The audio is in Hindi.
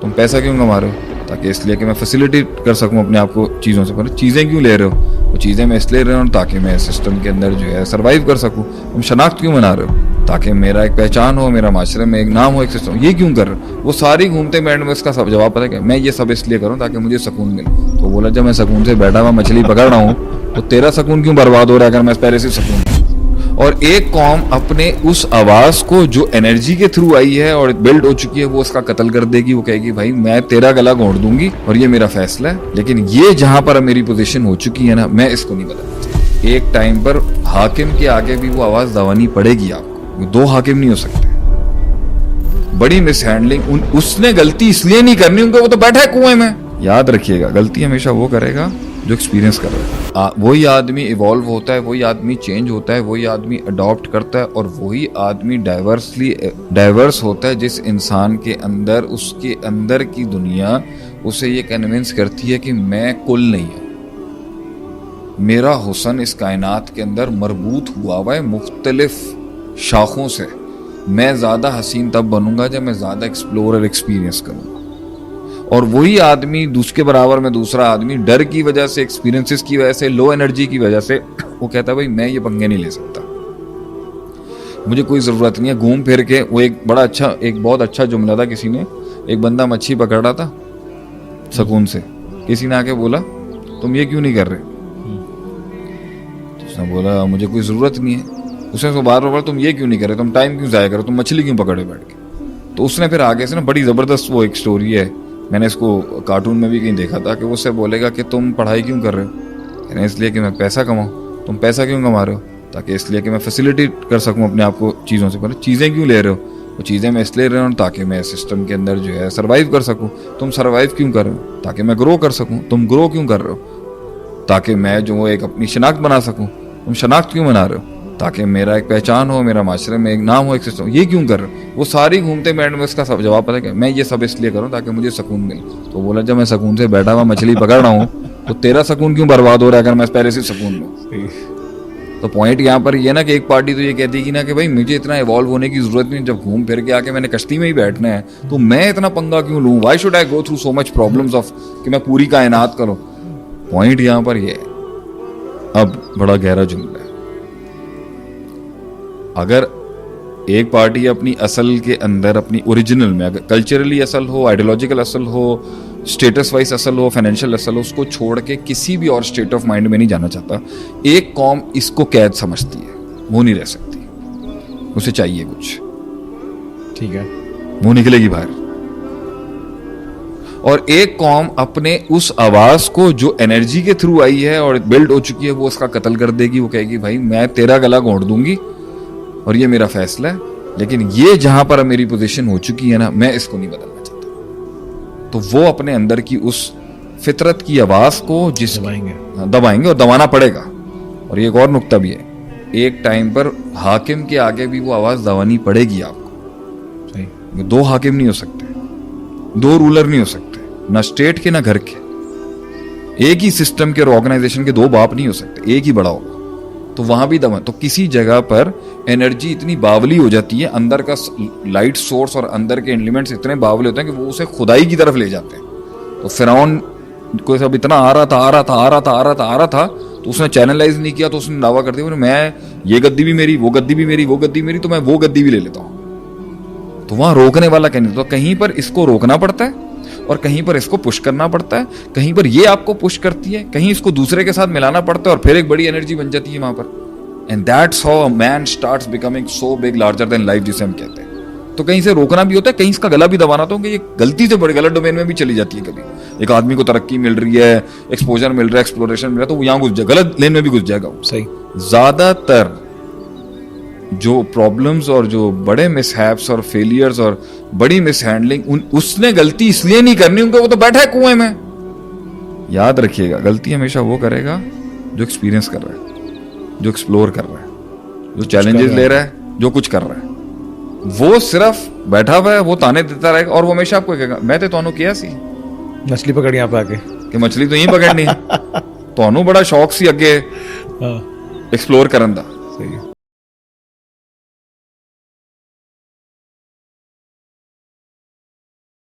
तुम पैसा क्यों कमा रहे हो? ताकि इसलिए कि मैं फैसिलिटेट कर सकूं अपने आप को चीज़ों से। पर चीज़ें क्यों ले रहे हो? वो चीज़ें मैं इसलिए ले रहा हूँ ताकि मैं सिस्टम के अंदर जो है सर्वाइव कर सकूं। तुम शनाख्त क्यों बना रहे हो? ताकि मेरा एक पहचान हो, मेरा माशरे में एक नाम हो, एक सिस्टम। ये क्यों कर रहे हो? वो सारी घूमते मैं में इसका सब जवाब पता है, मैं ये सब इसलिए करूँ ताकि मुझे सुकून मिले। तो बोला जब मैं सुकून से बैठा हुआ मछली पकड़ रहा हूँ तो तेरा सुकून क्यों बर्बाद हो रहा है अगर मैं पहले से सुकून। और एक कौम अपने उस आवाज को जो एनर्जी के थ्रू आई है और बिल्ड हो चुकी है वो उसका कत्ल कर देगी। वो कहेगी भाई मैं तेरा गला घोंट दूंगी और ये मेरा फैसला है। लेकिन ये जहां पर मेरी पोजीशन हो चुकी है ना, मैं इसको नहीं बदलना चाहता। एक टाइम पर हाकिम के आगे भी वो आवाज दबानी पड़ेगी आपको। दो हाकिम नहीं हो सकते। बड़ी मिसहैंडलिंग उसने गलती इसलिए नहीं करनी क्योंकि वो तो बैठा है कुएं में। याद रखिएगा, गलती हमेशा वो करेगा जो एक्सपीरियंस कर रहा है। वही आदमी इवॉल्व होता है, वही आदमी चेंज होता है, वही आदमी अडॉप्ट करता है और वही आदमी डाइवर्स होता है जिस इंसान के अंदर उसके अंदर की दुनिया उसे ये कन्विंस करती है कि मैं कुल नहीं हूं। मेरा हुस्न इस कायनात के अंदर मरबूत हुआ है मुख्तलिफ शाखों से। मैं ज्यादा हसीन तब बनूंगा जब मैं ज्यादा एक्सप्लोर और एक्सपीरियंस करूंगा। और वही आदमी उसके बराबर में दूसरा आदमी डर की वजह से, एक्सपीरियंसेस की वजह से, लो एनर्जी की वजह से वो कहता है भाई मैं ये पंगे नहीं ले सकता, मुझे कोई जरूरत नहीं है। घूम फिर के वो एक बहुत अच्छा जुमला था। किसी ने, एक बंदा मच्छी पकड़ रहा था सुकून से, किसी ने आके बोला तुम ये क्यों नहीं कर रहे? तो उसने बोला मुझे कोई जरूरत नहीं है। उसने उसको बार बार तुम ये क्यों नहीं कर रहे, तुम टाइम क्यों जाया करो, तुम मछली क्यों पकड़े बैठ के? तो उसने फिर आगे से ना, बड़ी जबरदस्त वो एक स्टोरी है, मैंने इसको कार्टून में भी कहीं देखा था कि वो उससे बोलेगा कि तुम पढ़ाई क्यों कर रहे हो? कहना इसलिए कि मैं पैसा कमाऊँ। तुम पैसा क्यों कमा रहे हो? ताकि इसलिए कि मैं फैसिलिटेट कर सकूँ अपने आप को चीज़ों से। पर चीज़ें क्यों ले रहे हो? वो चीज़ें मैं इसलिए ले रहा हूँ ताकि मैं सिस्टम के अंदर जो है सर्वाइव कर सकूँ। तुम सर्वाइव क्यों कर रहे हो? ताकि मैं ग्रो कर सकूँ। तुम ग्रो क्यों कर रहे हो? ताकि मैं जो एक अपनी शनाख्त बना सकूँ। तुम शनाख्त क्यों बना रहे हो? ताकि मेरा एक पहचान हो, मेरा माशरे में एक नाम हो, एक सिस्टम। ये क्यों कर रहे हो? वो सारी घूमते मैंड में इसका सब जवाब पता है, मैं ये सब इसलिए करूँ ताकि मुझे सुकून मिले। तो बोला जब मैं सुकून से बैठा हुआ मछली पकड़ रहा हूँ तो तेरा सुकून क्यों बर्बाद हो रहा है अगर मैं पहले से सुकून में। तो पॉइंट यहाँ पर ये ना कि एक पार्टी तो ये कहती है कि ना कि भाई मुझे इतना इवॉल्व होने की जरूरत नहीं, जब घूम फिर के आके मैंने कश्ती में ही बैठना है तो मैं इतना पंगा क्यों लूँ? Why should I go through so much problems of कि मैं पूरी कायनात करूँ। पॉइंट यहाँ पर ये है। अब बड़ा गहरा जुमला है। अगर एक पार्टी अपनी असल के अंदर, अपनी ओरिजिनल में, अगर कल्चरली असल हो, आइडियोलॉजिकल असल हो, स्टेटस वाइज असल हो, फाइनेंशियल असल हो, उसको छोड़ के किसी भी और स्टेट ऑफ माइंड में नहीं जाना चाहता। एक कौम इसको कैद समझती है, वो नहीं रह सकती, उसे चाहिए कुछ, ठीक है, वो निकलेगी बाहर। और एक कौम अपने उस आवाज को जो एनर्जी के थ्रू आई है और बिल्ड हो चुकी है वो उसका कत्ल कर देगी। वो कहेगी भाई मैं तेरा गला घोंट दूंगी और ये मेरा फैसला है। लेकिन ये जहां पर मेरी पोजीशन हो चुकी है ना, मैं इसको नहीं बदलना चाहता। तो वो अपने अंदर की उस फितरत की आवाज को दबाएंगे और दबाना पड़ेगा। और ये एक और नुक्ता भी है, एक टाइम पर हाकिम के आगे भी वो आवाज दबानी पड़ेगी आपको। सही। दो हाकिम नहीं हो सकते, दो रूलर नहीं हो सकते, ना स्टेट के ना घर के। एक ही सिस्टम के और ऑर्गेनाइजेशन के दो बाप नहीं हो सकते, एक ही बड़ा होगा। तो वहां भी दबा, तो किसी जगह पर एनर्जी इतनी बावली हो जाती है, अंदर का लाइट सोर्स और अंदर के एलिमेंट्स इतने बावले होते हैं कि वो उसे खुदाई की तरफ ले जाते हैं। तो फिरौन को सब इतना आ रहा था तो उसने चैनलाइज नहीं किया, तो उसने दावा कर दिया मैं ये गद्दी भी मेरी, वो गद्दी भी मेरी, वो गद्दी मेरी, तो मैं वो गद्दी भी ले लेता हूँ। तो वहां रोकने वाला कहीं, तो कहीं पर इसको रोकना पड़ता है और कहीं पर इसको पुश करना पड़ता है। कहीं पर ये आपको पुश करती है, कहीं इसको दूसरे के साथ मिलाना पड़ता है और फिर एक बड़ी एनर्जी बन जाती है वहां पर। And that's how a man starts becoming so big, larger than life, जिसे हम कहते हैं। तो कहीं से रोकना भी होता है, कहीं इसका गला भी दबाना तो ये गलती से बड़े गलत डोमेन में भी चली जाती है। कभी एक आदमी को तरक्की मिल रही है, एक्सपोजर मिल रहा है, एक्सप्लोरेशन मिल रहा है, तो वो यहाँ घुस जाए, गलत लेन में भी घुस जाएगा। सही। ज्यादातर जो प्रॉब्लम्स और जो बड़े मिसहैप्स और फेलियर्स और बड़ी मिसहैंडलिंग, उसने गलती इसलिए नहीं करनी क्योंकि वो तो बैठा है कुएं में। याद रखिएगा, गलती हमेशा वो करेगा जो एक्सपीरियंस कर रहा है, जो एक्सप्लोर कर रहा है, जो चैलेंजेस ले रहा है, जो कुछ कर रहा है। वो सिर्फ बैठा हुआ है, वो ताने देता रहेगा और वो हमेशा आपको कहेगा मैं तो ਤੁਹਾਨੂੰ किया सी मछली पकड़ी यहाँ पे आके कि मछली तो यहीं पकड़नी। ਤੁਹਾਨੂੰ बड़ा शौक सी अगे एक्सप्लोर करन दा। सही।